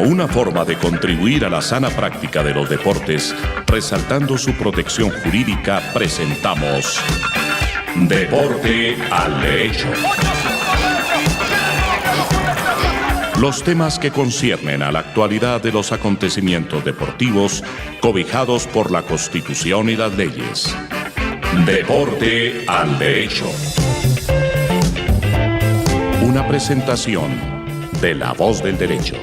Como una forma de contribuir a la sana práctica de los deportes, resaltando su protección jurídica, presentamos Deporte al Derecho. Los temas que conciernen a la actualidad de los acontecimientos deportivos cobijados por la Constitución y las leyes. Deporte al Derecho. Una presentación de La Voz del Derecho.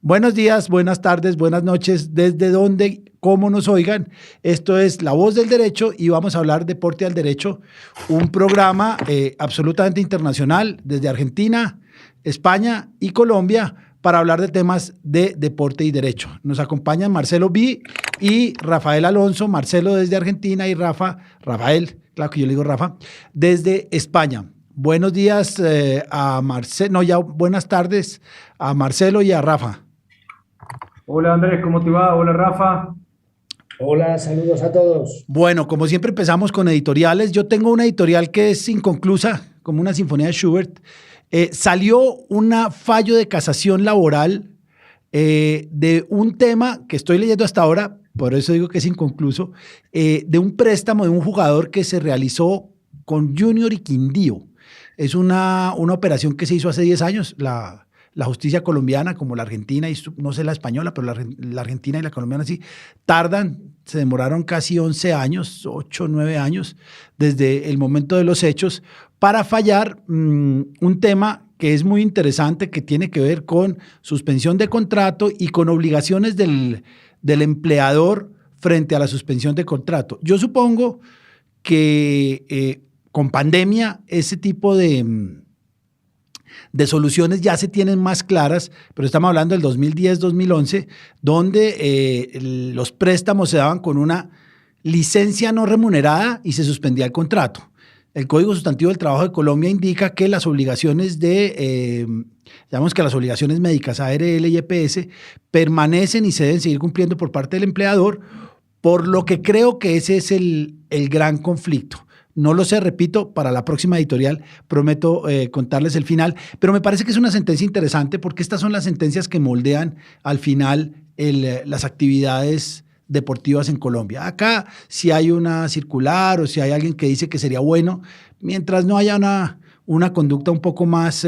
Buenos días, buenas tardes, buenas noches, desde donde, cómo nos oigan. Esto es La Voz del Derecho y vamos a hablar Deporte al Derecho, un programa absolutamente internacional desde Argentina, España y Colombia para hablar de temas de deporte y derecho. Nos acompañan Marcelo B. y Rafael Alonso, Marcelo desde Argentina y Rafael, claro que yo le digo Rafa, desde España. Buenos días a Marcelo, buenas tardes a Marcelo y a Rafa. Hola Andrés, ¿cómo te va? Hola Rafa. Hola, saludos a todos. Bueno, como siempre empezamos con editoriales. Yo tengo una editorial que es inconclusa, como una sinfonía de Schubert. Salió un fallo de casación laboral de un tema que estoy leyendo hasta ahora, por eso digo que es inconcluso, de un préstamo de un jugador que se realizó con Junior y Quindío. Es una operación que se hizo hace 10 años. La justicia colombiana, como la argentina, y no sé la española, pero la argentina y la colombiana sí, se demoraron casi 11 años, 8, 9 años, desde el momento de los hechos, para fallar un tema que es muy interesante, que tiene que ver con suspensión de contrato y con obligaciones del empleador frente a la suspensión de contrato. Yo supongo que con pandemia ese tipo de soluciones ya se tienen más claras, pero estamos hablando del 2010-2011, donde los préstamos se daban con una licencia no remunerada y se suspendía el contrato. El Código Sustantivo del Trabajo de Colombia indica que las obligaciones las obligaciones médicas ARL y EPS permanecen y se deben seguir cumpliendo por parte del empleador, por lo que creo que ese es el gran conflicto. No lo sé, repito, para la próxima editorial prometo contarles el final, pero me parece que es una sentencia interesante porque estas son las sentencias que moldean al final las actividades deportivas en Colombia. Acá, si hay una circular o si hay alguien que dice que sería bueno, mientras no haya una conducta un poco más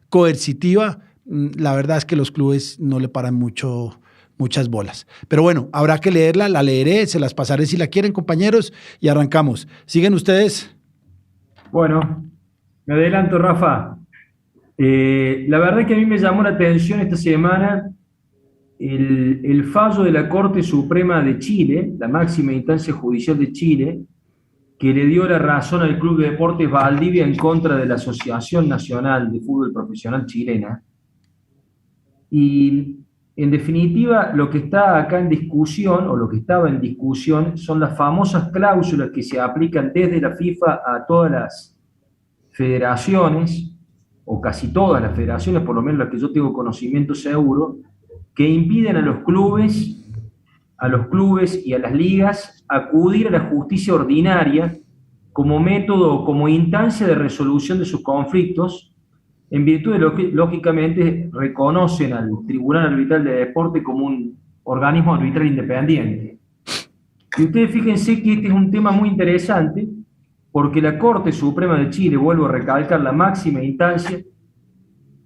coercitiva, la verdad es que los clubes no le paran muchas bolas. Pero bueno, habrá que leerla, la leeré, se las pasaré si la quieren, compañeros, y arrancamos. ¿Siguen ustedes? Bueno, me adelanto, Rafa. La verdad es que a mí me llamó la atención esta semana el fallo de la Corte Suprema de Chile, la máxima instancia judicial de Chile, que le dio la razón al Club de Deportes Valdivia en contra de la Asociación Nacional de Fútbol Profesional Chilena. Y en definitiva, lo que está acá en discusión, o lo que estaba en discusión, son las famosas cláusulas que se aplican desde la FIFA a todas las federaciones, o casi todas las federaciones, por lo menos las que yo tengo conocimiento seguro, que impiden a los clubes y a las ligas acudir a la justicia ordinaria como método, como instancia de resolución de sus conflictos, en virtud de lo que, lógicamente, reconocen al Tribunal Arbitral de Deporte como un organismo arbitral independiente. Y ustedes fíjense que este es un tema muy interesante, porque la Corte Suprema de Chile, vuelvo a recalcar, la máxima instancia,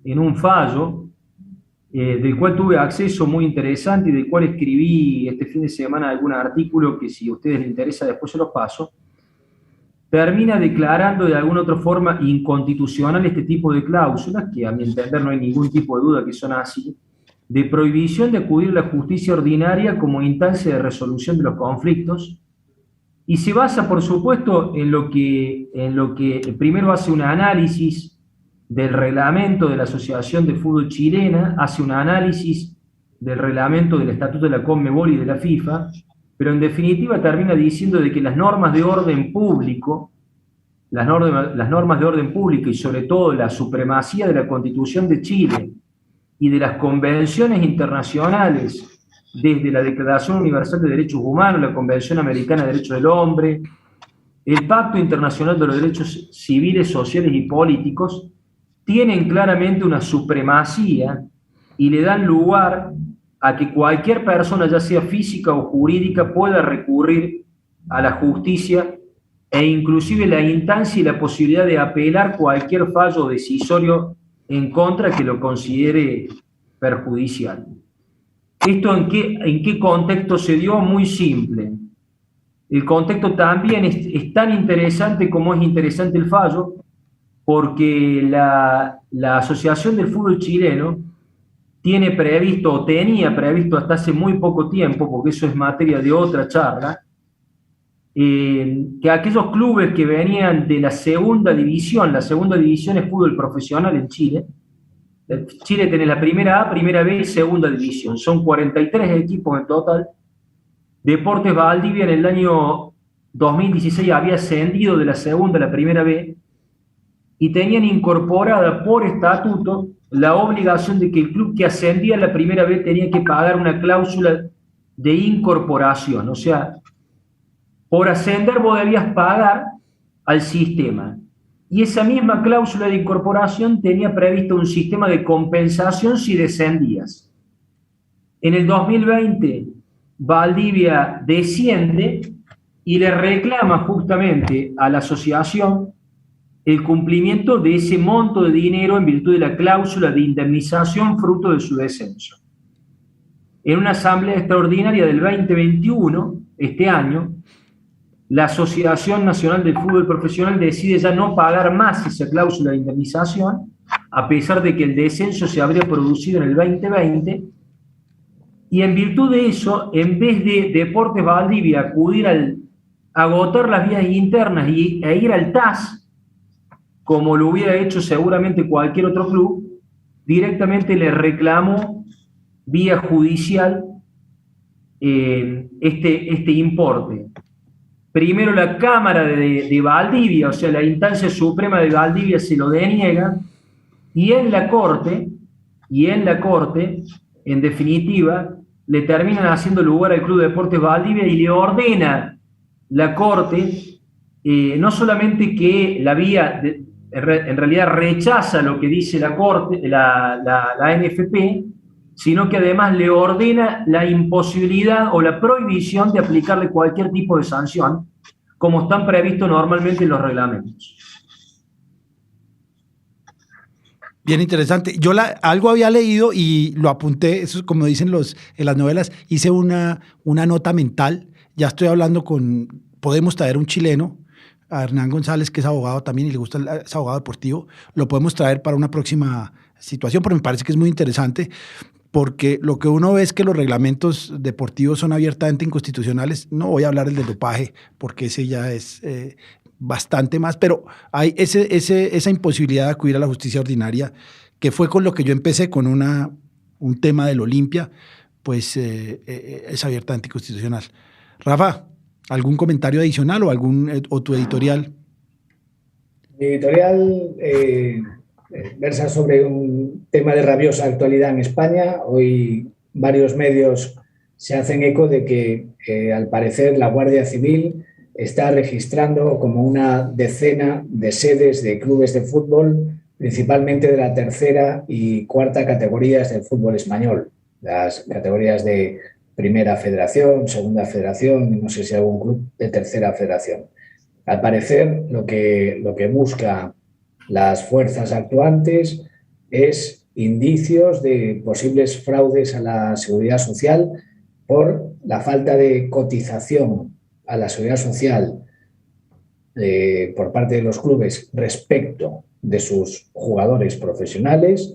en un fallo, del cual tuve acceso muy interesante y del cual escribí este fin de semana algún artículo que si a ustedes les interesa después se los paso, termina declarando de alguna otra forma inconstitucional este tipo de cláusulas, que a mi entender no hay ningún tipo de duda que son así, de prohibición de acudir a la justicia ordinaria como instancia de resolución de los conflictos, y se basa, por supuesto, en lo que primero hace un análisis del reglamento de la Asociación de Fútbol Chilena, hace un análisis del reglamento del Estatuto de la Conmebol y de la FIFA, pero en definitiva termina diciendo de que las normas de orden público, las normas de orden público y sobre todo la supremacía de la Constitución de Chile y de las convenciones internacionales, desde la Declaración Universal de Derechos Humanos, la Convención Americana de Derechos del Hombre, el Pacto Internacional de los Derechos Civiles, Sociales y Políticos tienen claramente una supremacía y le dan lugar a que cualquier persona, ya sea física o jurídica, pueda recurrir a la justicia e inclusive la instancia y la posibilidad de apelar cualquier fallo decisorio en contra que lo considere perjudicial. ¿Esto en qué contexto se dio? Muy simple. El contexto también es tan interesante como es interesante el fallo, porque la Asociación del Fútbol Chileno tiene previsto, o tenía previsto hasta hace muy poco tiempo, porque eso es materia de otra charla, que aquellos clubes que venían de la segunda división es fútbol profesional en Chile. Chile tiene la primera A, primera B y segunda división. Son 43 equipos en total. Deportes Valdivia en el año 2016 había ascendido de la segunda a la primera B y tenían incorporada por estatuto la obligación de que el club que ascendía a la primera B tenía que pagar una cláusula de incorporación. O sea, por ascender vos debías pagar al sistema. Y esa misma cláusula de incorporación tenía previsto un sistema de compensación si descendías. En el 2020, Valdivia desciende y le reclama justamente a la asociación el cumplimiento de ese monto de dinero en virtud de la cláusula de indemnización fruto de su descenso. En una asamblea extraordinaria del 2021, este año, la Asociación Nacional del Fútbol Profesional decide ya no pagar más esa cláusula de indemnización, a pesar de que el descenso se habría producido en el 2020, y en virtud de eso, en vez de Deportes Valdivia acudir a agotar las vías internas e ir al TAS, como lo hubiera hecho seguramente cualquier otro club, directamente le reclamó vía judicial este importe. Primero la Cámara de Valdivia, o sea, la instancia suprema de Valdivia se lo deniega, y en la Corte, en definitiva, le terminan haciendo lugar al Club Deportes Valdivia y le ordena la Corte no solamente que la vía, en realidad rechaza lo que dice la Corte, la NFP, sino que además le ordena la imposibilidad o la prohibición de aplicarle cualquier tipo de sanción, como están previstos normalmente en los reglamentos. Bien interesante. Yo algo había leído y lo apunté, eso es como dicen en las novelas, hice una nota mental. Ya estoy hablando podemos traer un chileno, a Hernán González, que es abogado también y le gusta, es abogado deportivo. Lo podemos traer para una próxima situación, pero me parece que es muy interesante, porque lo que uno ve es que los reglamentos deportivos son abiertamente inconstitucionales. No voy a hablar del dopaje, porque ese ya es bastante más, pero hay esa imposibilidad de acudir a la justicia ordinaria, que fue con lo que yo empecé con un tema del Olimpia, pues es abiertamente inconstitucional. Rafa, ¿algún comentario adicional o tu editorial? Mi editorial versa sobre un tema de rabiosa actualidad en España. Hoy varios medios se hacen eco de que al parecer la Guardia Civil está registrando como una decena de sedes de clubes de fútbol, principalmente de la tercera y cuarta categorías del fútbol español, las categorías de Primera Federación, Segunda Federación y no sé si algún club de Tercera Federación. Al parecer, lo que busca las fuerzas actuantes es indicios de posibles fraudes a la seguridad social por la falta de cotización a la seguridad social por parte de los clubes respecto de sus jugadores profesionales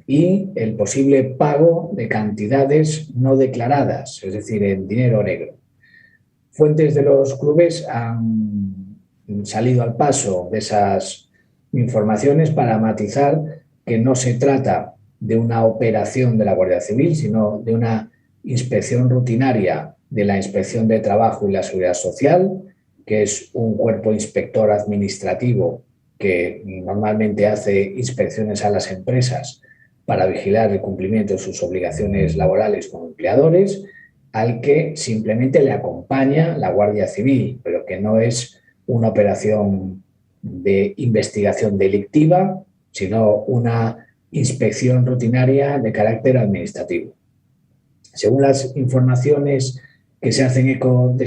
y el posible pago de cantidades no declaradas, es decir, en dinero negro. Fuentes de los clubes han salido al paso de esas informaciones para matizar que no se trata de una operación de la Guardia Civil, sino de una inspección rutinaria de la Inspección de Trabajo y la Seguridad Social, que es un cuerpo inspector administrativo que normalmente hace inspecciones a las empresas para vigilar el cumplimiento de sus obligaciones laborales como empleadores, al que simplemente le acompaña la Guardia Civil, pero que no es una operación de investigación delictiva, sino una inspección rutinaria de carácter administrativo. Según las informaciones que se hacen eco de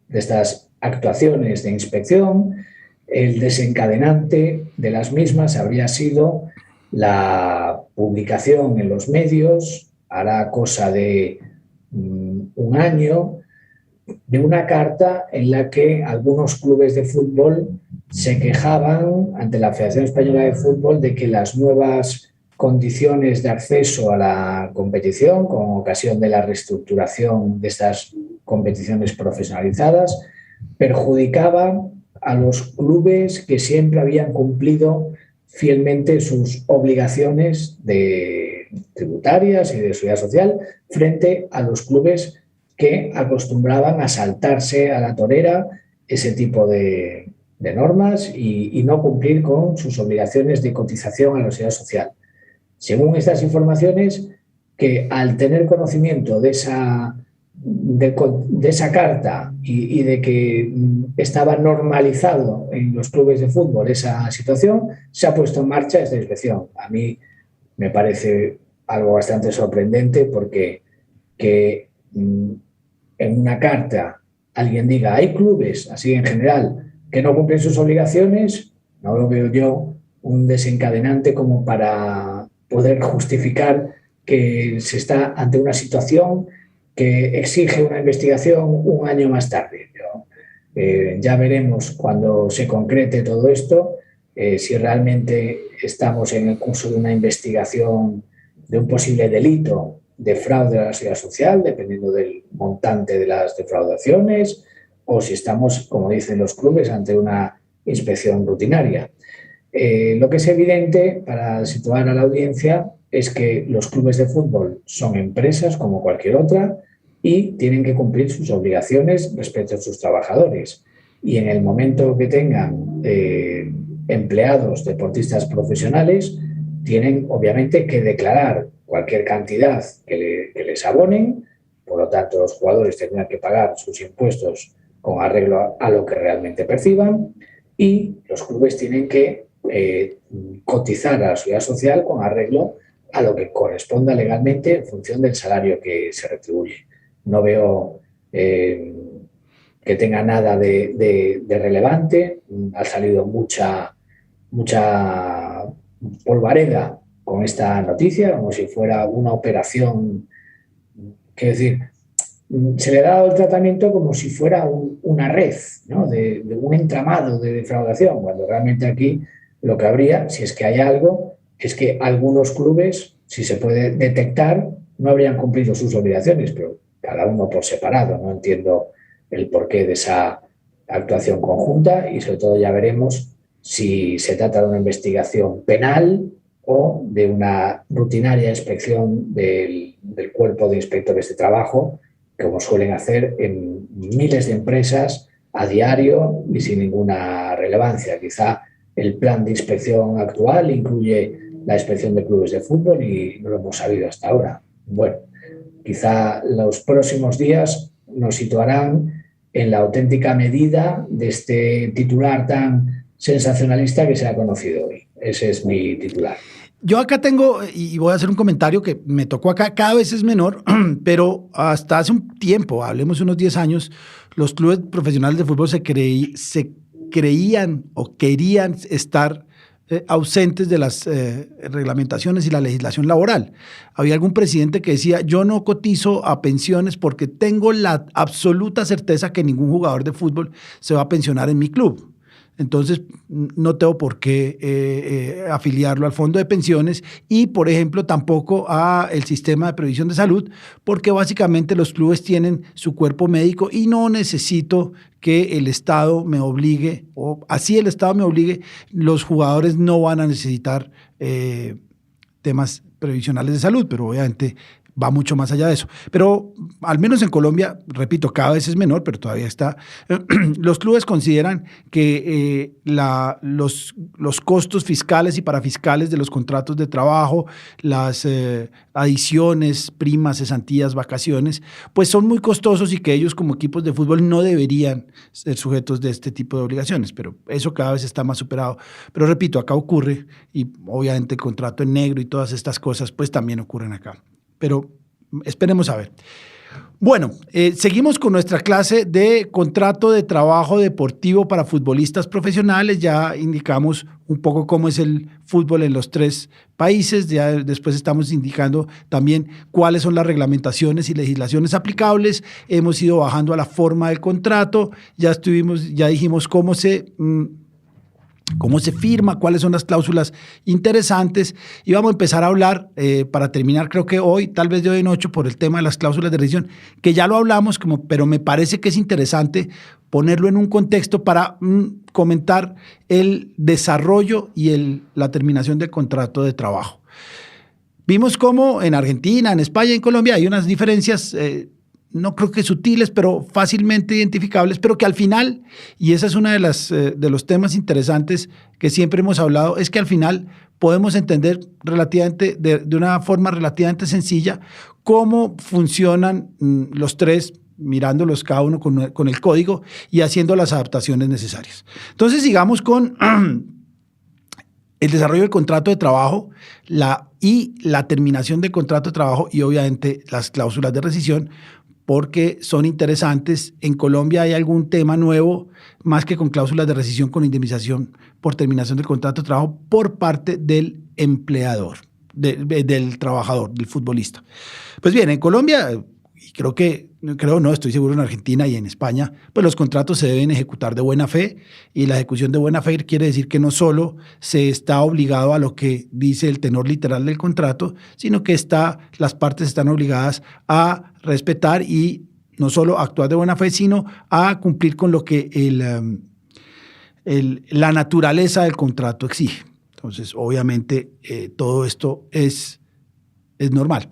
estas actuaciones de inspección, el desencadenante de las mismas habría sido la publicación en los medios, hará cosa de un año, de una carta en la que algunos clubes de fútbol se quejaban ante la Federación Española de Fútbol de que las nuevas condiciones de acceso a la competición, con ocasión de la reestructuración de estas competiciones profesionalizadas, perjudicaban a los clubes que siempre habían cumplido fielmente sus obligaciones tributarias y de seguridad social frente a los clubes que acostumbraban a saltarse a la torera ese tipo de normas y no cumplir con sus obligaciones de cotización a la seguridad social. Según estas informaciones, que al tener conocimiento de esa carta y de que estaba normalizado en los clubes de fútbol esa situación, se ha puesto en marcha esta inspección. A mí me parece algo bastante sorprendente porque que en una carta alguien diga hay clubes, así en general, que no cumplen sus obligaciones, no lo veo yo un desencadenante como para poder justificar que se está ante una situación que exige una investigación un año más tarde. Ya veremos cuando se concrete todo esto, si realmente estamos en el curso de una investigación de un posible delito de fraude a la seguridad social, dependiendo del montante de las defraudaciones, o si estamos, como dicen los clubes, ante una inspección rutinaria. Lo que es evidente, para situar a la audiencia, es que los clubes de fútbol son empresas como cualquier otra y tienen que cumplir sus obligaciones respecto a sus trabajadores. Y en el momento que tengan empleados, deportistas profesionales, tienen obviamente que declarar cualquier cantidad que les abonen. Por lo tanto, los jugadores tendrán que pagar sus impuestos con arreglo a lo que realmente perciban y los clubes tienen que cotizar a la seguridad social con arreglo a lo que corresponda legalmente en función del salario que se retribuye. No veo que tenga nada de relevante. Ha salido mucha polvareda con esta noticia, como si fuera una operación. Quiero decir, se le ha dado el tratamiento como si fuera una red, ¿no? de un entramado de defraudación, cuando realmente aquí lo que habría, si es que hay algo, es que algunos clubes, si se puede detectar, no habrían cumplido sus obligaciones, pero cada uno por separado. No entiendo el porqué de esa actuación conjunta y sobre todo ya veremos si se trata de una investigación penal o de una rutinaria inspección del cuerpo de inspectores de trabajo, como suelen hacer en miles de empresas a diario y sin ninguna relevancia. Quizá el plan de inspección actual incluye la inspección de clubes de fútbol y no lo hemos sabido hasta ahora. Bueno, quizá los próximos días nos situarán en la auténtica medida de este titular tan sensacionalista que se ha conocido hoy. Ese es mi titular. Yo acá tengo, y voy a hacer un comentario que me tocó acá, cada vez es menor, pero hasta hace un tiempo, hablemos unos 10 años, los clubes profesionales de fútbol se creían o querían estar ausentes de las reglamentaciones y la legislación laboral. Había algún presidente que decía, yo no cotizo a pensiones porque tengo la absoluta certeza que ningún jugador de fútbol se va a pensionar en mi club. Entonces, no tengo por qué afiliarlo al fondo de pensiones y, por ejemplo, tampoco al sistema de previsión de salud, porque básicamente los clubes tienen su cuerpo médico y no necesito que el Estado me obligue, o así el Estado me obligue, los jugadores no van a necesitar temas previsionales de salud, pero obviamente va mucho más allá de eso. Pero al menos en Colombia, repito, cada vez es menor, pero todavía está. Los clubes consideran que los costos fiscales y parafiscales de los contratos de trabajo, las adiciones, primas, cesantías, vacaciones, pues son muy costosos y que ellos como equipos de fútbol no deberían ser sujetos de este tipo de obligaciones, pero eso cada vez está más superado. Pero repito, acá ocurre, y obviamente el contrato en negro y todas estas cosas pues también ocurren acá. Pero esperemos a ver. Bueno, seguimos con nuestra clase de contrato de trabajo deportivo para futbolistas profesionales. Ya indicamos un poco cómo es el fútbol en los 3 países. Ya después estamos indicando también cuáles son las reglamentaciones y legislaciones aplicables. Hemos ido bajando a la forma del contrato. Ya dijimos cómo se firma, cuáles son las cláusulas interesantes, y vamos a empezar a hablar, para terminar, creo que hoy, tal vez de hoy en 8, por el tema de las cláusulas de rescisión, que ya lo hablamos, pero me parece que es interesante ponerlo en un contexto para comentar el desarrollo y la terminación del contrato de trabajo. Vimos cómo en Argentina, en España, en Colombia hay unas diferencias no creo que sutiles, pero fácilmente identificables, pero que al final, y esa es una de los temas interesantes que siempre hemos hablado, es que al final podemos entender relativamente, de una forma relativamente sencilla, cómo funcionan los 3, mirándolos cada uno con el código y haciendo las adaptaciones necesarias. Entonces, sigamos con el desarrollo del contrato de trabajo y la terminación del contrato de trabajo y obviamente las cláusulas de rescisión, porque son interesantes. En Colombia hay algún tema nuevo, más que con cláusulas de rescisión, con indemnización por terminación del contrato de trabajo por parte del empleador, del trabajador, del futbolista. Pues bien, en Colombia, estoy seguro en Argentina y en España, pues los contratos se deben ejecutar de buena fe, y la ejecución de buena fe quiere decir que no solo se está obligado a lo que dice el tenor literal del contrato, sino que las partes están obligadas a respetar y no solo actuar de buena fe, sino a cumplir con lo que la naturaleza del contrato exige. Entonces, obviamente, todo esto es normal.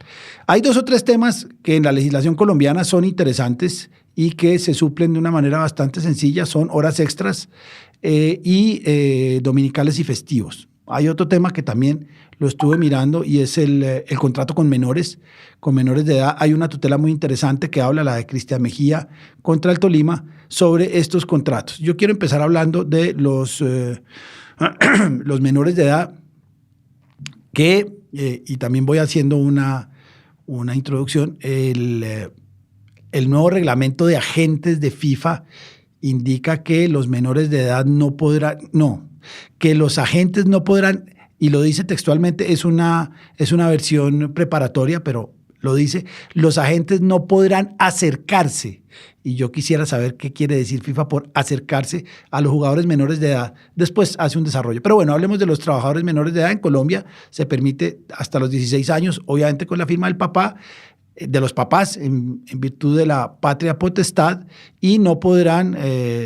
Hay 2 o 3 temas que en la legislación colombiana son interesantes y que se suplen de una manera bastante sencilla. Son horas extras y dominicales y festivos. Hay otro tema que también lo estuve mirando y es el contrato con menores de edad. Hay una tutela muy interesante que habla, la de Cristian Mejía contra el Tolima, sobre estos contratos. Yo quiero empezar hablando de los menores de edad y también voy haciendo una introducción. El nuevo reglamento de agentes de FIFA indica que los menores de edad que los agentes no podrán, y lo dice textualmente, es una versión preparatoria, pero lo dice, los agentes no podrán acercarse. Y yo quisiera saber qué quiere decir FIFA por acercarse a los jugadores menores de edad. Después hace un desarrollo. Pero bueno, hablemos de los trabajadores menores de edad. En Colombia se permite hasta los 16 años, obviamente con la firma del papá, de los papás, en virtud de la patria potestad, y no podrán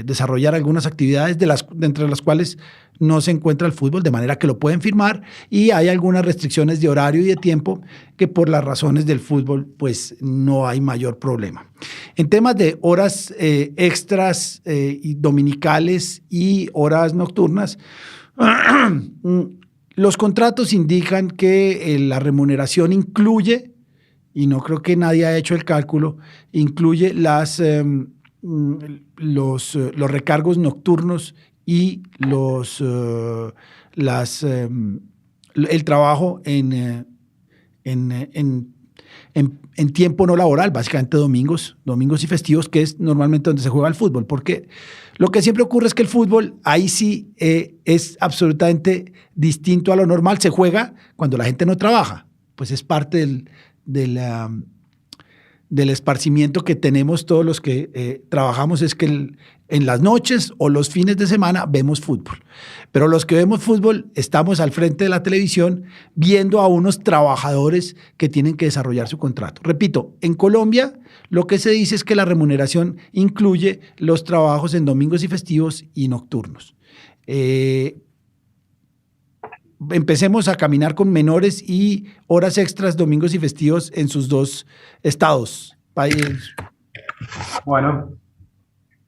desarrollar algunas actividades entre las cuales no se encuentra el fútbol, de manera que lo pueden firmar, y hay algunas restricciones de horario y de tiempo que por las razones del fútbol pues no hay mayor problema. En temas de horas extras y dominicales y horas nocturnas, los contratos indican que la remuneración incluye, y no creo que nadie haya hecho el cálculo, incluye los recargos nocturnos y el trabajo en tiempo no laboral, básicamente domingos y festivos, que es normalmente donde se juega el fútbol, porque lo que siempre ocurre es que el fútbol ahí sí es absolutamente distinto a lo normal. Se juega cuando la gente no trabaja, pues es parte del esparcimiento que tenemos todos los que trabajamos, es que en las noches o los fines de semana vemos fútbol. Pero los que vemos fútbol estamos al frente de la televisión viendo a unos trabajadores que tienen que desarrollar su contrato. Repito, en Colombia lo que se dice es que la remuneración incluye los trabajos en domingos y festivos y nocturnos. empecemos a caminar con menores y horas extras, domingos y festivos en sus dos estados, países. Bueno,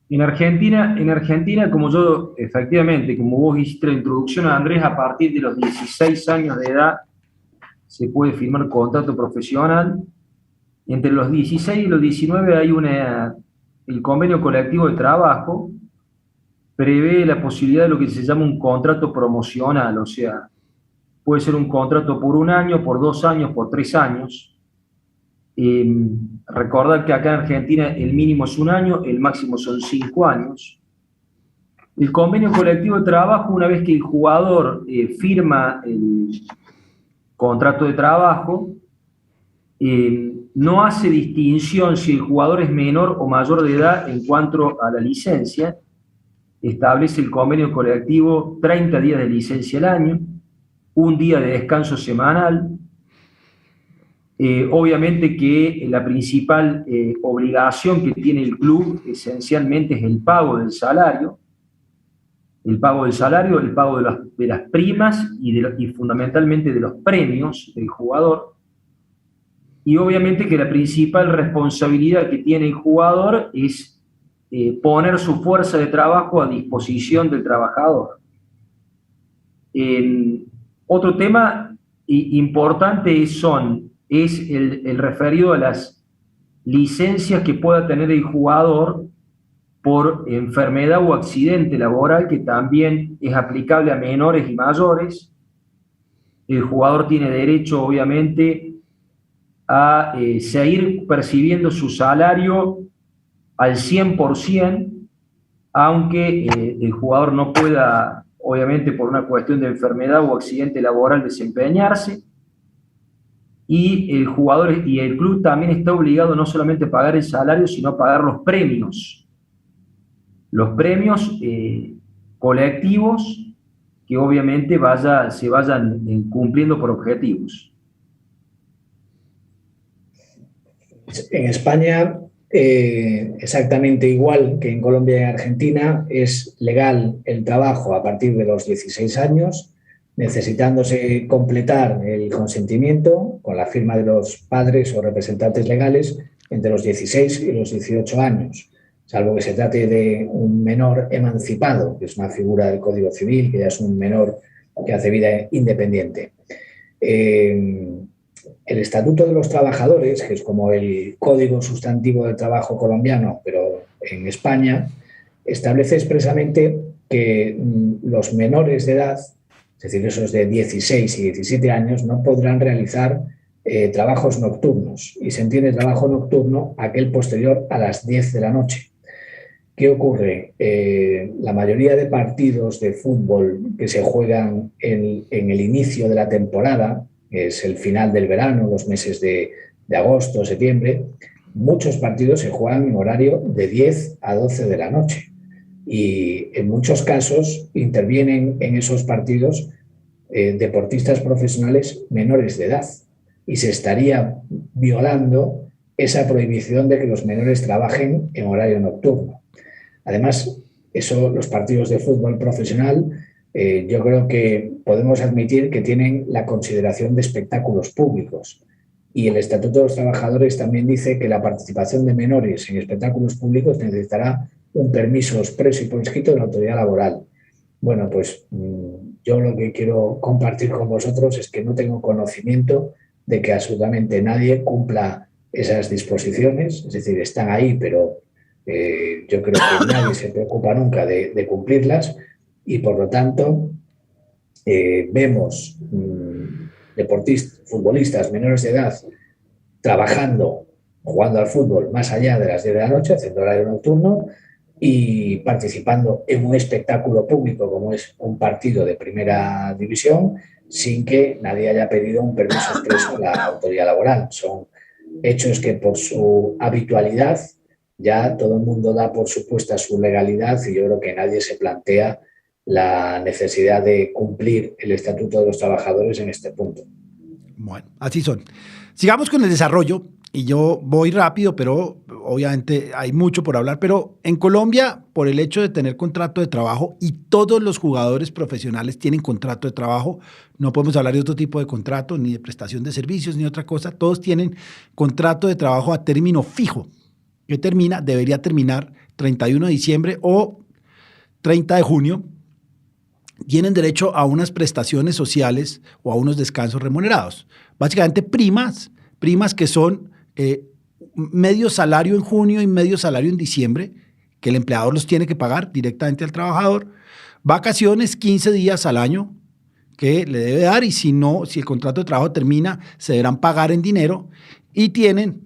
en Argentina, como yo, efectivamente, como vos hiciste la introducción, Andrés, a partir de los 16 años de edad se puede firmar contrato profesional. Entre los 16 y los 19 hay el convenio colectivo de trabajo, prevé la posibilidad de lo que se llama un contrato promocional, o sea, puede ser un contrato por 1 año, por 2 años, por 3 años. Recordar que acá en Argentina el mínimo es 1 año, el máximo son 5 años. El convenio colectivo de trabajo, una vez que el jugador firma el contrato de trabajo, no hace distinción si el jugador es menor o mayor de edad en cuanto a la licencia. Establece el convenio colectivo 30 días de licencia al año, 1 día de descanso semanal. Obviamente que la principal obligación que tiene el club esencialmente es el pago del salario, el pago de las primas y fundamentalmente de los premios del jugador. Y obviamente que la principal responsabilidad que tiene el jugador es poner su fuerza de trabajo a disposición del trabajador. Otro tema importante es el referido a las licencias que pueda tener el jugador por enfermedad o accidente laboral, que también es aplicable a menores y mayores. El jugador tiene derecho, obviamente, a seguir percibiendo su salario al 100%, aunque el jugador no pueda, obviamente, por una cuestión de enfermedad o accidente laboral, desempeñarse. Y el jugador y el club también está obligado no solamente a pagar el salario, sino a pagar los premios. Los premios colectivos que obviamente se vayan cumpliendo por objetivos. En España, exactamente igual que en Colombia y Argentina, es legal el trabajo a partir de los 16 años, necesitándose completar el consentimiento con la firma de los padres o representantes legales entre los 16 y los 18 años, salvo que se trate de un menor emancipado, que es una figura del Código Civil, que ya es un menor que hace vida independiente. El Estatuto de los Trabajadores, que es como el Código Sustantivo del Trabajo colombiano, pero en España, establece expresamente que los menores de edad, es decir, esos de 16 y 17 años, no podrán realizar trabajos nocturnos. Y se entiende trabajo nocturno aquel posterior a las 10 de la noche. ¿Qué ocurre? La mayoría de partidos de fútbol que se juegan en el inicio de la temporada, que es el final del verano, los meses de agosto, septiembre, muchos partidos se juegan en horario de 10 a 12 de la noche. Y en muchos casos intervienen en esos partidos deportistas profesionales menores de edad, y se estaría violando esa prohibición de que los menores trabajen en horario nocturno. Además, los partidos de fútbol profesional, yo creo que podemos admitir que tienen la consideración de espectáculos públicos, y el Estatuto de los Trabajadores también dice que la participación de menores en espectáculos públicos necesitará un permiso expreso y por escrito de la autoridad laboral. Bueno, pues yo lo que quiero compartir con vosotros es que no tengo conocimiento de que absolutamente nadie cumpla esas disposiciones, es decir, están ahí, pero yo creo que nadie se preocupa nunca de cumplirlas, y por lo tanto vemos futbolistas menores de edad trabajando, jugando al fútbol más allá de las 10 de la noche, haciendo horario nocturno y participando en un espectáculo público como es un partido de primera división, sin que nadie haya pedido un permiso expreso a la autoridad laboral. Son hechos que por su habitualidad ya todo el mundo da por supuesta su legalidad, y yo creo que nadie se plantea la necesidad de cumplir el Estatuto de los Trabajadores en este punto. Bueno, así son. Sigamos con el desarrollo. y yo voy rápido, pero obviamente hay mucho por hablar, pero en Colombia, por el hecho de tener contrato de trabajo, y todos los jugadores profesionales tienen contrato de trabajo, no podemos hablar de otro tipo de contrato, ni de prestación de servicios, ni otra cosa, todos tienen contrato de trabajo a término fijo, que debería terminar 31 de diciembre o 30 de junio, tienen derecho a unas prestaciones sociales o a unos descansos remunerados. Básicamente primas que son medio salario en junio y medio salario en diciembre, que el empleador los tiene que pagar directamente al trabajador. Vacaciones 15 días al año que le debe dar, y si no, si el contrato de trabajo termina, se deberán pagar en dinero. Y tienen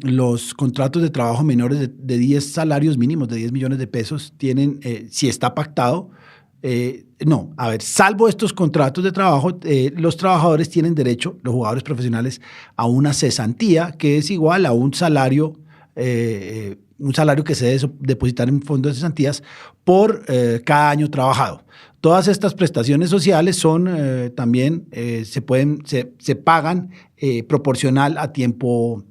los contratos de trabajo menores de 10 salarios mínimos, de 10 millones de pesos, tienen, si está pactado, salvo estos contratos de trabajo, los trabajadores tienen derecho, los jugadores profesionales, a una cesantía que es igual a un salario que se debe depositar en un fondo de cesantías por cada año trabajado. Todas estas prestaciones sociales son también, se pagan proporcional a tiempo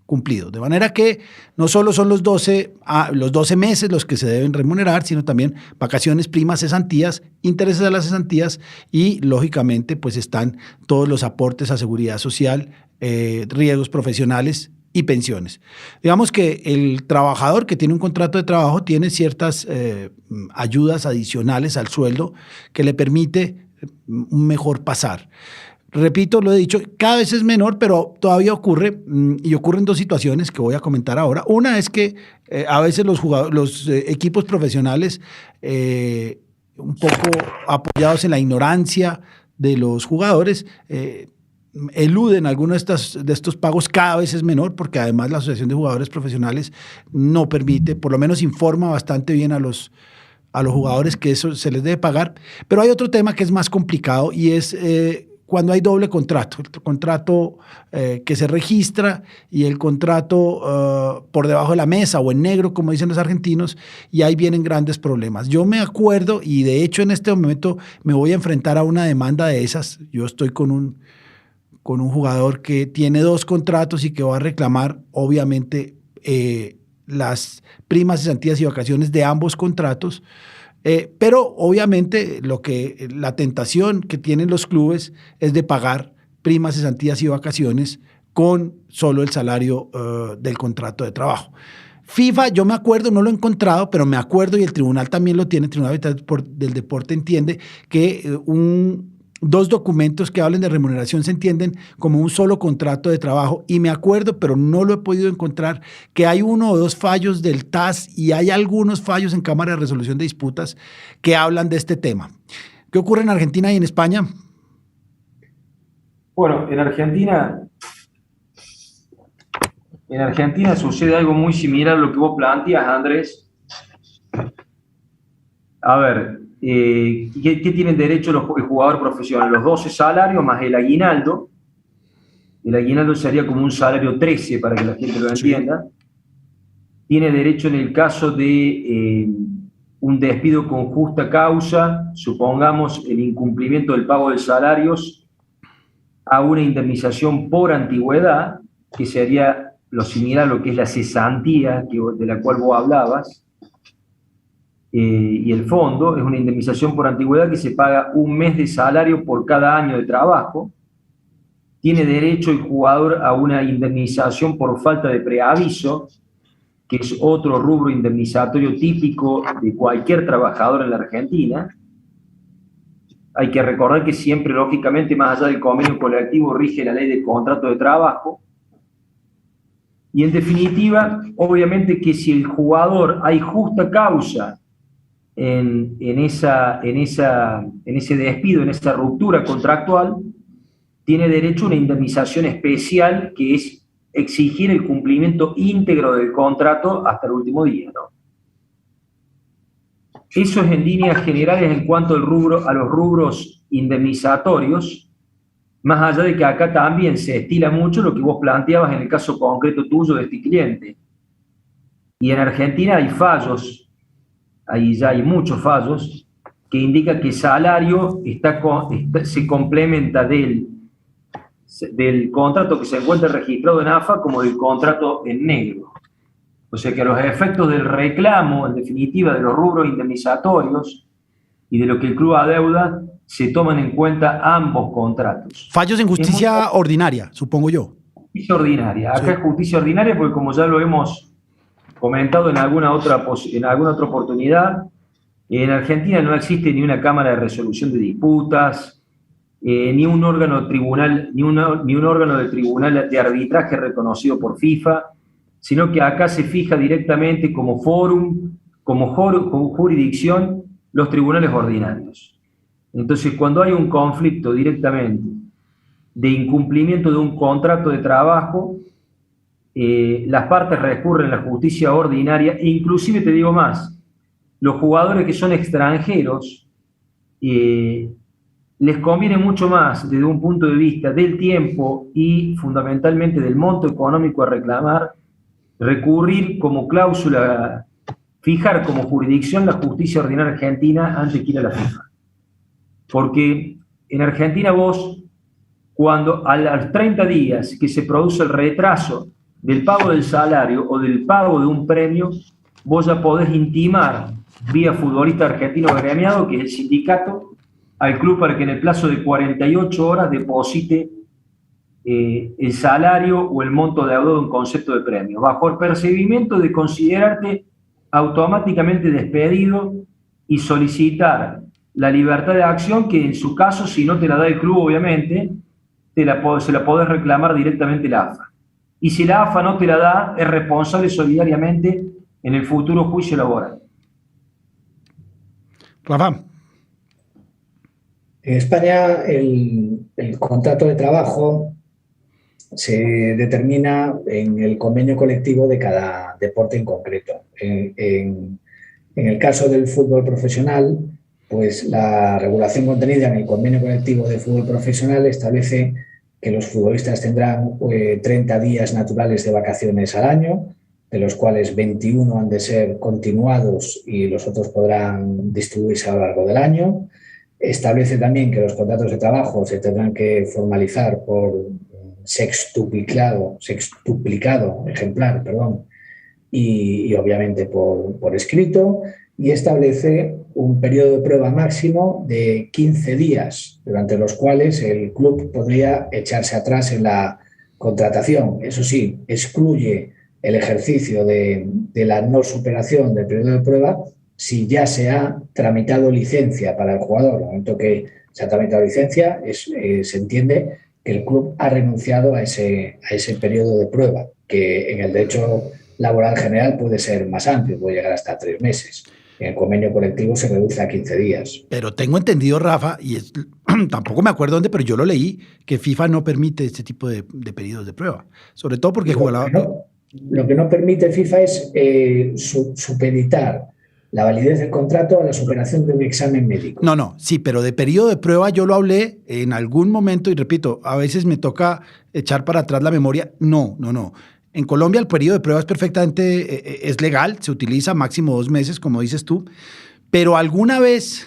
cumplido. De manera que no solo son los 12 meses los que se deben remunerar, sino también vacaciones, primas, cesantías, intereses de las cesantías y, lógicamente, pues están todos los aportes a seguridad social, riesgos profesionales y pensiones. Digamos que el trabajador que tiene un contrato de trabajo tiene ciertas ayudas adicionales al sueldo que le permite un mejor pasar. Repito, lo he dicho, cada vez es menor, pero todavía ocurre, y ocurren dos situaciones que voy a comentar ahora. Una es que a veces los equipos profesionales, un poco apoyados en la ignorancia de los jugadores, eluden algunos de estos pagos. Cada vez es menor, porque además la Asociación de Jugadores Profesionales no permite, por lo menos informa bastante bien a los jugadores que eso se les debe pagar. Pero hay otro tema que es más complicado, y es cuando hay doble contrato, el contrato que se registra y el contrato por debajo de la mesa o en negro, como dicen los argentinos, y ahí vienen grandes problemas. Yo me acuerdo, y de hecho en este momento me voy a enfrentar a una demanda de esas. Yo estoy con un jugador que tiene dos contratos y que va a reclamar, obviamente, las primas, cesantías y vacaciones de ambos contratos. Pero obviamente la tentación que tienen los clubes es de pagar primas, cesantías y vacaciones con solo el salario del contrato de trabajo. FIFA, yo me acuerdo, no lo he encontrado, pero me acuerdo, y el tribunal también lo tiene, el Tribunal del Deporte entiende que dos documentos que hablen de remuneración se entienden como un solo contrato de trabajo, y me acuerdo, pero no lo he podido encontrar, que hay uno o dos fallos del TAS y hay algunos fallos en Cámara de Resolución de Disputas que hablan de este tema. ¿Qué ocurre en Argentina y en España? Bueno, en Argentina sucede algo muy similar a lo que vos planteas, Andrés. A ver, ¿qué tienen derecho el jugador profesional? Los 12 salarios más el aguinaldo. El aguinaldo sería como un salario 13, para que la gente lo entienda. Tiene derecho, en el caso de un despido con justa causa, supongamos el incumplimiento del pago de salarios, a una indemnización por antigüedad, que sería lo similar a lo que es la cesantía de la cual vos hablabas. Y el fondo es una indemnización por antigüedad que se paga un mes de salario por cada año de trabajo. Tiene derecho el jugador a una indemnización por falta de preaviso, que es otro rubro indemnizatorio típico de cualquier trabajador en la Argentina. Hay que recordar que siempre, lógicamente, más allá del convenio colectivo, rige la ley del contrato de trabajo. Y en definitiva, obviamente que si el jugador hay justa causa en ese despido, en esa ruptura contractual, tiene derecho a una indemnización especial, que es exigir el cumplimiento íntegro del contrato hasta el último día, ¿no? Eso es en líneas generales en cuanto a los rubros indemnizatorios, más allá de que acá también se estila mucho lo que vos planteabas en el caso concreto tuyo de este cliente. Y en Argentina hay fallos, ahí ya hay muchos fallos, que indican que el salario se complementa del del contrato que se encuentra registrado en AFA como del contrato en negro. O sea que a los efectos del reclamo, en definitiva, de los rubros indemnizatorios y de lo que el club adeuda, se toman en cuenta ambos contratos. Fallos en justicia ordinaria, supongo yo. Justicia ordinaria. Acá Sí. es justicia ordinaria porque, como ya lo hemos comentado en alguna otra oportunidad, en Argentina no existe ni una cámara de resolución de disputas, ni un órgano tribunal, ni un órgano de tribunal de arbitraje reconocido por FIFA, sino que acá se fija directamente como fórum, como jurisdicción, los tribunales ordinarios. Entonces, cuando hay un conflicto directamente de incumplimiento de un contrato de trabajo, las partes recurren a la justicia ordinaria, e inclusive te digo más, los jugadores que son extranjeros, les conviene mucho más desde un punto de vista del tiempo y fundamentalmente del monto económico a reclamar, recurrir como cláusula, fijar como jurisdicción la justicia ordinaria argentina antes que ir a la FIFA. Porque en Argentina vos, cuando a los 30 días que se produce el retraso del pago del salario o del pago de un premio, vos ya podés intimar vía futbolista argentino gremiado, que es el sindicato, al club para que en el plazo de 48 horas deposite el salario o el monto deudado en concepto de premio, bajo el percibimiento de considerarte automáticamente despedido y solicitar la libertad de acción, que en su caso, si no te la da el club, obviamente, se la podés reclamar directamente la AFA. Y si la AFA no te la da, es responsable solidariamente en el futuro juicio laboral. Rafa. En España el contrato de trabajo se determina en el convenio colectivo de cada deporte en concreto. En el caso del fútbol profesional, pues la regulación contenida en el convenio colectivo de fútbol profesional establece que los futbolistas tendrán 30 días naturales de vacaciones al año, de los cuales 21 han de ser continuados y los otros podrán distribuirse a lo largo del año. Establece también que los contratos de trabajo se tendrán que formalizar por sextuplicado ejemplar, y obviamente por escrito, y establece un periodo de prueba máximo de 15 días, durante los cuales el club podría echarse atrás en la contratación. Eso sí, excluye el ejercicio de la no superación del periodo de prueba si ya se ha tramitado licencia para el jugador. En el momento que se ha tramitado licencia, se entiende que el club ha renunciado a ese periodo de prueba, que en el derecho laboral general puede ser más amplio, puede llegar hasta 3 meses. En el convenio colectivo se reduce a 15 días. Pero tengo entendido, Rafa, y tampoco me acuerdo dónde, pero yo lo leí, que FIFA no permite este tipo de periodos de prueba. Sobre todo porque el jugador... Lo que no permite FIFA es supeditar la validez del contrato a la superación de un examen médico. No, sí, pero de periodo de prueba yo lo hablé en algún momento y repito, a veces me toca echar para atrás la memoria. No. En Colombia el periodo de prueba es perfectamente, es legal, se utiliza máximo 2 meses, como dices tú, pero alguna vez,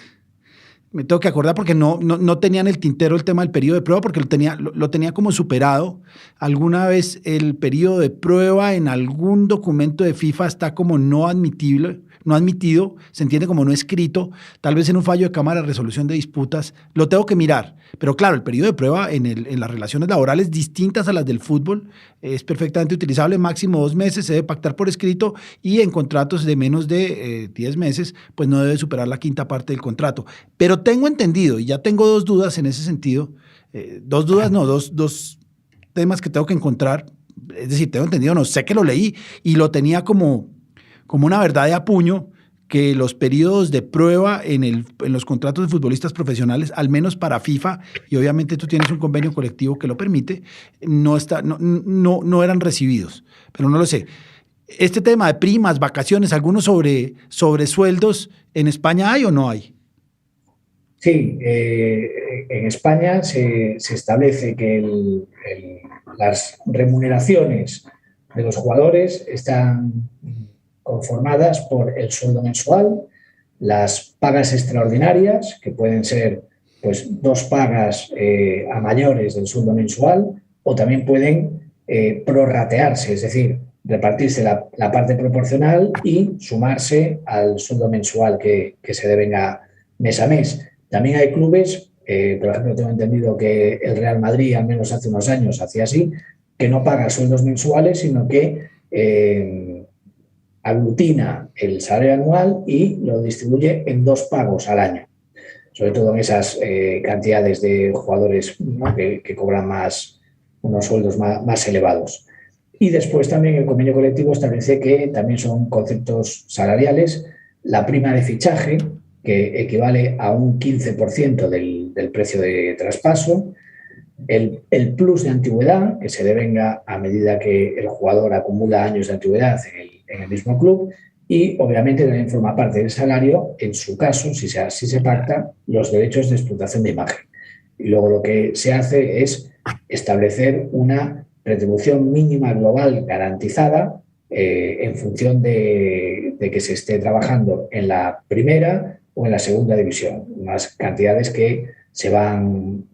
me tengo que acordar porque no tenía en el tintero el tema del periodo de prueba porque lo tenía como superado. Alguna vez el periodo de prueba en algún documento de FIFA está como no admitido, se entiende como no escrito, tal vez en un fallo de cámara de resolución de disputas, lo tengo que mirar. Pero claro, el periodo de prueba en las relaciones laborales distintas a las del fútbol es perfectamente utilizable, máximo 2 meses, se debe pactar por escrito y en contratos de menos de 10 meses, pues no debe superar la 5ª parte del contrato. Pero tengo entendido, y ya tengo 2 dudas en ese sentido, 2 dudas, no, dos temas que tengo que encontrar, es decir, tengo entendido, no sé que lo leí y lo tenía como una verdad de apuño, que los periodos de prueba en los contratos de futbolistas profesionales, al menos para FIFA, y obviamente tú tienes un convenio colectivo que lo permite, no eran recibidos, pero no lo sé. Este tema de primas, vacaciones, ¿algunos sobre sueldos en España hay o no hay? Sí, en España se establece que las remuneraciones de los jugadores están conformadas por el sueldo mensual, las pagas extraordinarias, que pueden ser pues 2 pagas a mayores del sueldo mensual, o también pueden prorratearse, es decir, repartirse la parte proporcional y sumarse al sueldo mensual que se devenga mes a mes. También hay clubes, por ejemplo, tengo entendido que el Real Madrid, al menos hace unos años, hacía así, que no paga sueldos mensuales, sino que aglutina el salario anual y lo distribuye en 2 pagos al año, sobre todo en esas cantidades de jugadores, ¿no?, que cobran unos sueldos más elevados. Y después también el convenio colectivo establece que también son conceptos salariales, la prima de fichaje, que equivale a un 15% del precio de traspaso, el plus de antigüedad, que se devenga a medida que el jugador acumula años de antigüedad en el mismo club, y obviamente también forma parte del salario, en su caso, si se pacta, los derechos de explotación de imagen. Y luego lo que se hace es establecer una retribución mínima global garantizada en función de que se esté trabajando en la primera o en la segunda división, unas cantidades que se van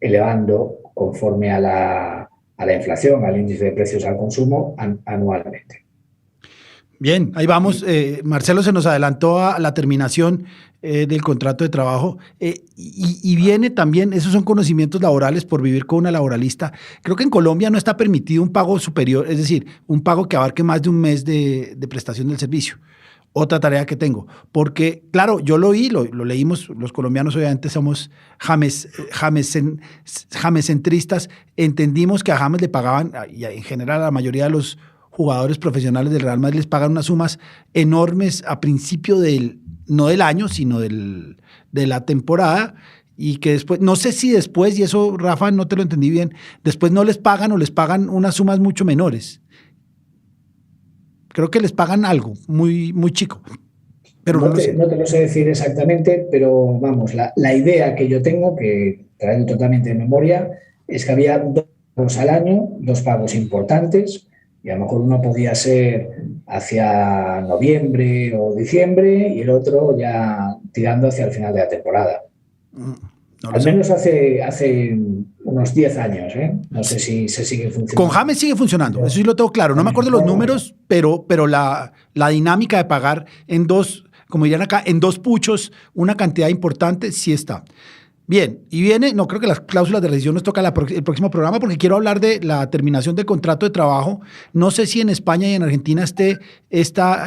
elevando conforme a la inflación, al índice de precios al consumo anualmente. Bien, ahí vamos. Marcelo se nos adelantó a la terminación del contrato de trabajo y viene también, esos son conocimientos laborales por vivir con una laboralista. Creo que en Colombia no está permitido un pago superior, es decir, un pago que abarque más de un mes de prestación del servicio. Otra tarea que tengo, porque claro, yo lo leímos, los colombianos obviamente somos jamescentristas, entendimos que a James le pagaban, y en general a la mayoría de los jugadores profesionales del Real Madrid les pagan unas sumas enormes a principio no del año, sino de la temporada, y que después, no sé si después, y eso Rafa no te lo entendí bien, después no les pagan o les pagan unas sumas mucho menores. Creo que les pagan algo muy, muy chico. Pero no te lo sé decir exactamente, pero vamos, la idea que yo tengo, que traigo totalmente de memoria, es que había 2 pagos al año, 2 pagos importantes, y a lo mejor uno podía ser hacia noviembre o diciembre y el otro ya tirando hacia el final de la temporada. Al menos hace unos 10 años, ¿eh? No sé si se sigue funcionando. Con James sigue funcionando, eso sí lo tengo claro. No me acuerdo los números, pero la dinámica de pagar en 2, como dirían acá, en 2 puchos, una cantidad importante, sí está. Bien, y viene, no creo que las cláusulas de rescisión nos toca el próximo programa, porque quiero hablar de la terminación del contrato de trabajo. No sé si en España y en Argentina esté esta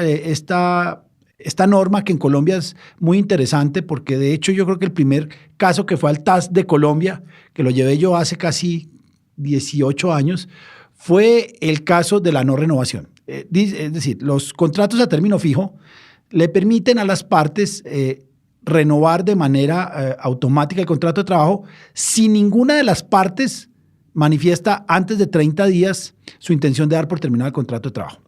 norma, que en Colombia es muy interesante, porque de hecho yo creo que el primer caso que fue al TAS de Colombia, que lo llevé yo hace casi 18 años, fue el caso de la no renovación. Es decir, los contratos a término fijo le permiten a las partes renovar de manera automática el contrato de trabajo si ninguna de las partes manifiesta antes de 30 días su intención de dar por terminado el contrato de trabajo.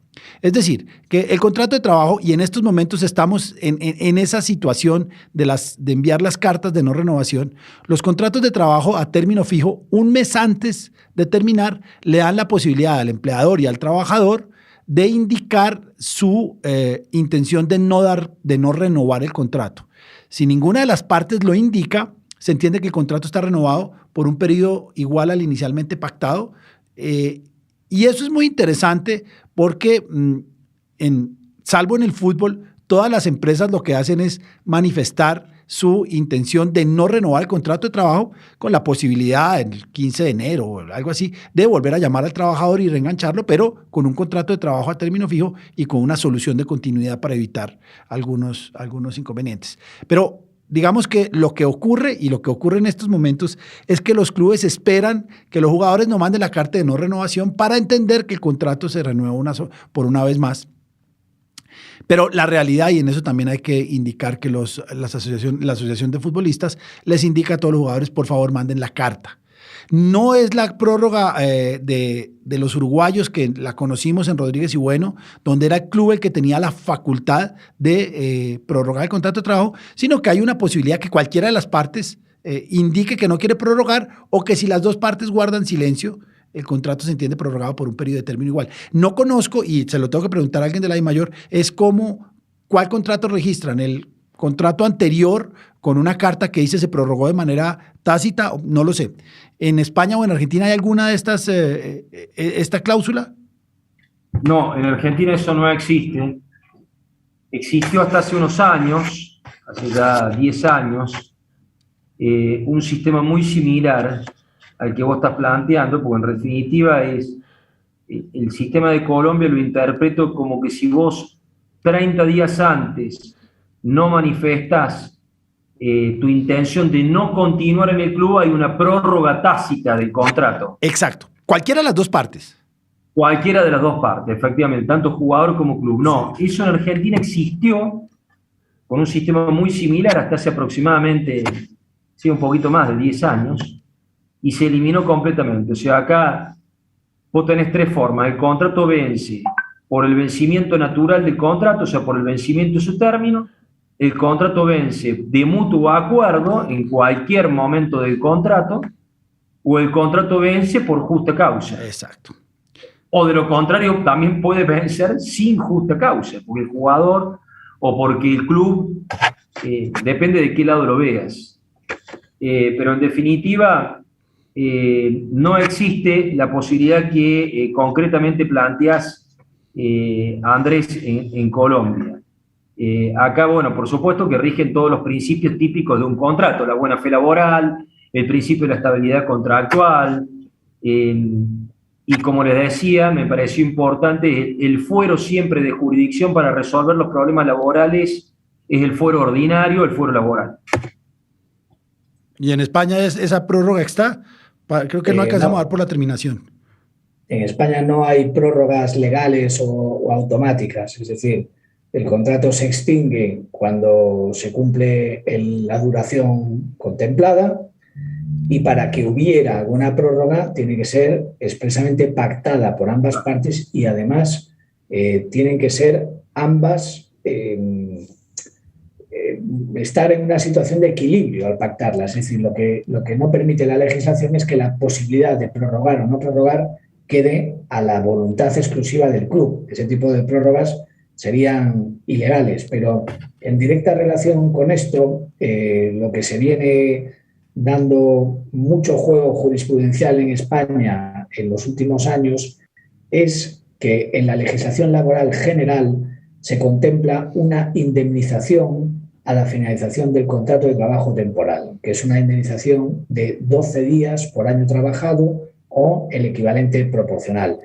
Es decir, que el contrato de trabajo, y en estos momentos estamos en esa situación de enviar las cartas de no renovación, los contratos de trabajo a término fijo, un mes antes de terminar, le dan la posibilidad al empleador y al trabajador de indicar su intención de no renovar el contrato. Si ninguna de las partes lo indica, se entiende que el contrato está renovado por un periodo igual al inicialmente pactado. Y eso es muy interesante porque, salvo en el fútbol, todas las empresas lo que hacen es manifestar su intención de no renovar el contrato de trabajo, con la posibilidad el 15 de enero o algo así de volver a llamar al trabajador y reengancharlo, pero con un contrato de trabajo a término fijo y con una solución de continuidad para evitar algunos inconvenientes. Pero digamos que lo que ocurre en estos momentos es que los clubes esperan que los jugadores no manden la carta de no renovación para entender que el contrato se renueva por una vez más. Pero la realidad, y en eso también hay que indicar que la asociación de futbolistas les indica a todos los jugadores, por favor, manden la carta. No es la prórroga de los uruguayos, que la conocimos en Rodríguez y Bueno, donde era el club el que tenía la facultad de prorrogar el contrato de trabajo, sino que hay una posibilidad que cualquiera de las partes indique que no quiere prorrogar, o que si las 2 partes guardan silencio, el contrato se entiende prorrogado por un periodo de término igual. No conozco, y se lo tengo que preguntar a alguien de la DIMAYOR, es cuál contrato registran, el contrato anterior con una carta que dice se prorrogó de manera tácita, no lo sé. ¿En España o en Argentina hay alguna de estas, esta cláusula? No, en Argentina eso no existe. Existió hasta hace unos años, hace ya 10 años, un sistema muy similar al que vos estás planteando, porque en definitiva es el sistema de Colombia lo interpreto como que si vos 30 días antes no manifestás tu intención de no continuar en el club, hay una prórroga tácita del contrato. Exacto. Cualquiera de las dos partes. Cualquiera de las dos partes, efectivamente, tanto jugador como club. No, eso en Argentina existió con un sistema muy similar hasta hace aproximadamente, sí, un poquito más de 10 años, y se eliminó completamente. O sea, acá vos tenés tres formas. El contrato vence por el vencimiento natural del contrato, o sea, por el vencimiento de su término. El contrato vence de mutuo acuerdo en cualquier momento del contrato, o el contrato vence por justa causa. Exacto. O de lo contrario, también puede vencer sin justa causa, porque el jugador o porque el club, depende de qué lado lo veas. Pero en definitiva, no existe la posibilidad que concretamente planteas, Andrés, en Colombia. Acá, bueno, por supuesto que rigen todos los principios típicos de un contrato, la buena fe laboral, el principio de la estabilidad contractual, y como les decía, me pareció importante, el fuero siempre de jurisdicción para resolver los problemas laborales es el fuero ordinario, el fuero laboral. ¿Y en España esa prórroga está? Creo que no alcanzamos a dar por la terminación. En España no hay prórrogas legales o automáticas, es decir, el contrato se extingue cuando se cumple la duración contemplada, y para que hubiera alguna prórroga tiene que ser expresamente pactada por ambas partes y además tienen que ser ambas estar en una situación de equilibrio al pactarlas. Es decir, lo que no permite la legislación es que la posibilidad de prorrogar o no prorrogar quede a la voluntad exclusiva del club. Ese tipo de prórrogas serían ilegales, pero en directa relación con esto, lo que se viene dando mucho juego jurisprudencial en España en los últimos años es que en la legislación laboral general se contempla una indemnización a la finalización del contrato de trabajo temporal, que es una indemnización de 12 días por año trabajado o el equivalente proporcional,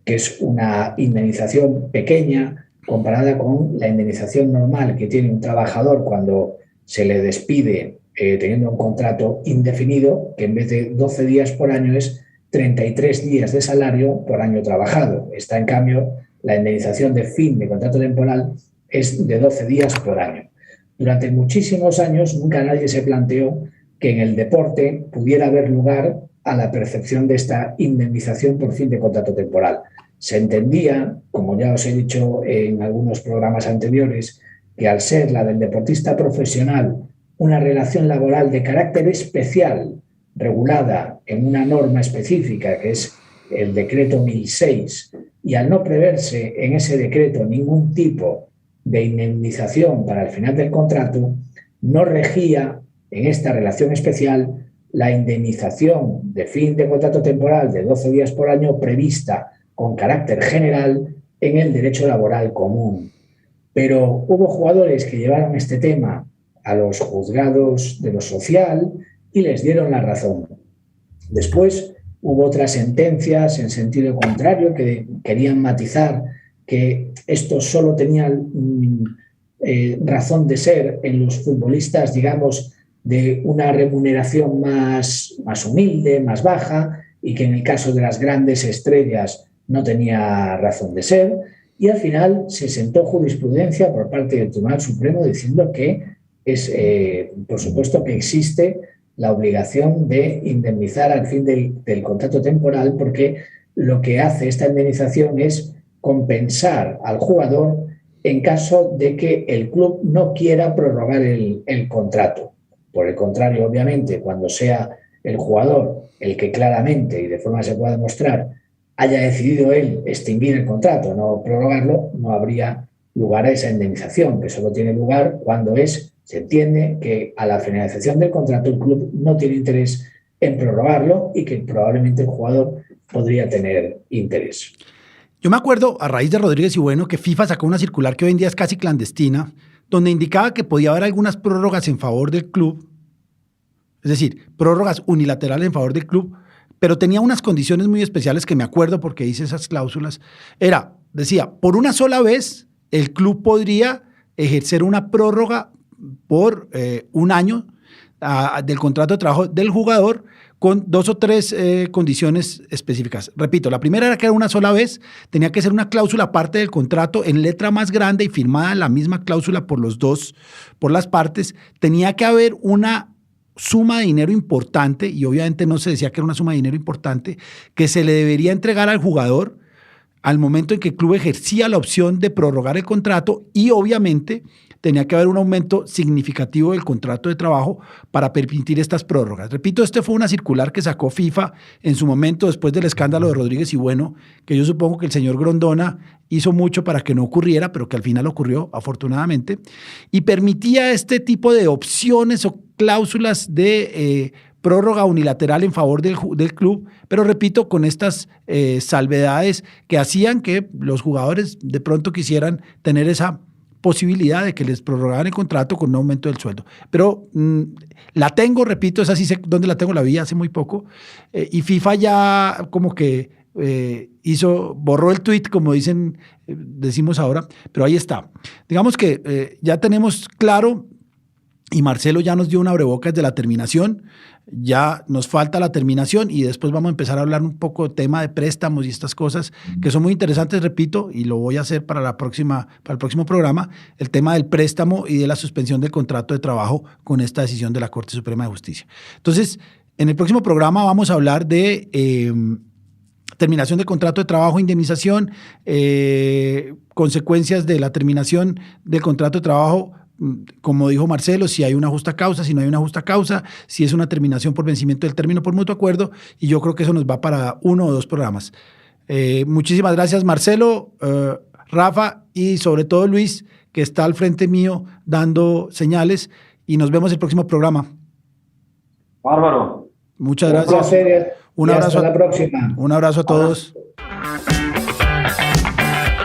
que es una indemnización pequeña comparada con la indemnización normal que tiene un trabajador cuando se le despide teniendo un contrato indefinido, que en vez de 12 días por año es 33 días de salario por año trabajado. Esta, en cambio, la indemnización de fin de contrato temporal es de 12 días por año. Durante muchísimos años nunca nadie se planteó que en el deporte pudiera haber lugar a la percepción de esta indemnización por fin de contrato temporal. Se entendía, como ya os he dicho en algunos programas anteriores, que al ser la del deportista profesional una relación laboral de carácter especial regulada en una norma específica que es el decreto 1006, y al no preverse en ese decreto ningún tipo de indemnización para el final del contrato, no regía en esta relación especial la indemnización de fin de contrato temporal de 12 días por año prevista con carácter general en el derecho laboral común. Pero hubo jugadores que llevaron este tema a los juzgados de lo social y les dieron la razón. Después hubo otras sentencias en sentido contrario que querían matizar que esto solo tenía razón de ser en los futbolistas, digamos, de una remuneración más humilde, más baja, y que en el caso de las grandes estrellas no tenía razón de ser. Y al final se sentó jurisprudencia por parte del Tribunal Supremo diciendo que es, por supuesto, que existe la obligación de indemnizar al fin del contrato temporal, porque lo que hace esta indemnización es compensar al jugador en caso de que el club no quiera prorrogar el contrato. Por el contrario, obviamente, cuando sea el jugador el que claramente y de forma que se pueda demostrar haya decidido él extinguir el contrato, no prorrogarlo, no habría lugar a esa indemnización, que solo tiene lugar cuando es Se entiende que a la finalización del contrato el club no tiene interés en prorrogarlo y que probablemente el jugador podría tener interés. Yo me acuerdo, a raíz de Rodríguez y Bueno, que FIFA sacó una circular que hoy en día es casi clandestina, donde indicaba que podía haber algunas prórrogas en favor del club, es decir, prórrogas unilaterales en favor del club, pero tenía unas condiciones muy especiales que me acuerdo porque hice esas cláusulas. Decía, por una sola vez el club podría ejercer una prórroga por un año del contrato de trabajo del jugador con 2 o 3 condiciones específicas. Repito, la primera era que era una sola vez, tenía que ser una cláusula aparte del contrato en letra más grande y firmada la misma cláusula por las partes. Tenía que haber una suma de dinero importante, y obviamente no se decía que era una suma de dinero importante, que se le debería entregar al jugador al momento en que el club ejercía la opción de prorrogar el contrato, y obviamente tenía que haber un aumento significativo del contrato de trabajo para permitir estas prórrogas. Repito, este fue una circular que sacó FIFA en su momento después del escándalo de Rodríguez y Bueno, que yo supongo que el señor Grondona hizo mucho para que no ocurriera, pero que al final ocurrió, afortunadamente, y permitía este tipo de opciones o cláusulas de prórroga unilateral en favor del club, pero repito, con estas salvedades que hacían que los jugadores de pronto quisieran tener esa posibilidad de que les prorrogaran el contrato con un aumento del sueldo. Pero la tengo, repito, es así, sé dónde la tengo, la vi hace muy poco, y FIFA ya como que borró el tweet, como decimos ahora, pero ahí está. Digamos que ya tenemos claro, y Marcelo ya nos dio un abrebocas de la terminación, ya nos falta la terminación y después vamos a empezar a hablar un poco de tema de préstamos y estas cosas que son muy interesantes, repito, y lo voy a hacer para el próximo programa, el tema del préstamo y de la suspensión del contrato de trabajo con esta decisión de la Corte Suprema de Justicia. Entonces, en el próximo programa vamos a hablar de terminación del contrato de trabajo, indemnización, consecuencias de la terminación del contrato de trabajo, como dijo Marcelo, si hay una justa causa, si no hay una justa causa, si es una terminación por vencimiento del término por mutuo acuerdo, y yo creo que eso nos va para 1 o 2 programas. Muchísimas gracias, Marcelo, Rafa y sobre todo Luis, que está al frente mío dando señales, y nos vemos el próximo programa. Bárbaro. Muchas gracias. Un placer. Un abrazo. Hasta la próxima. Un abrazo a todos.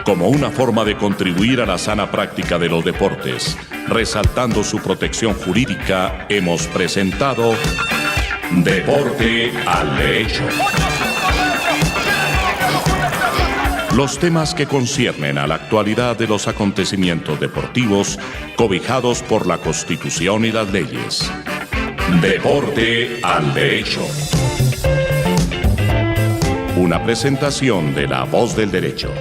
Como una forma de contribuir a la sana práctica de los deportes, resaltando su protección jurídica, hemos presentado Deporte al Derecho. Los temas que conciernen a la actualidad de los acontecimientos deportivos cobijados por la Constitución y las leyes. Deporte al Derecho. Una presentación de La Voz del Derecho.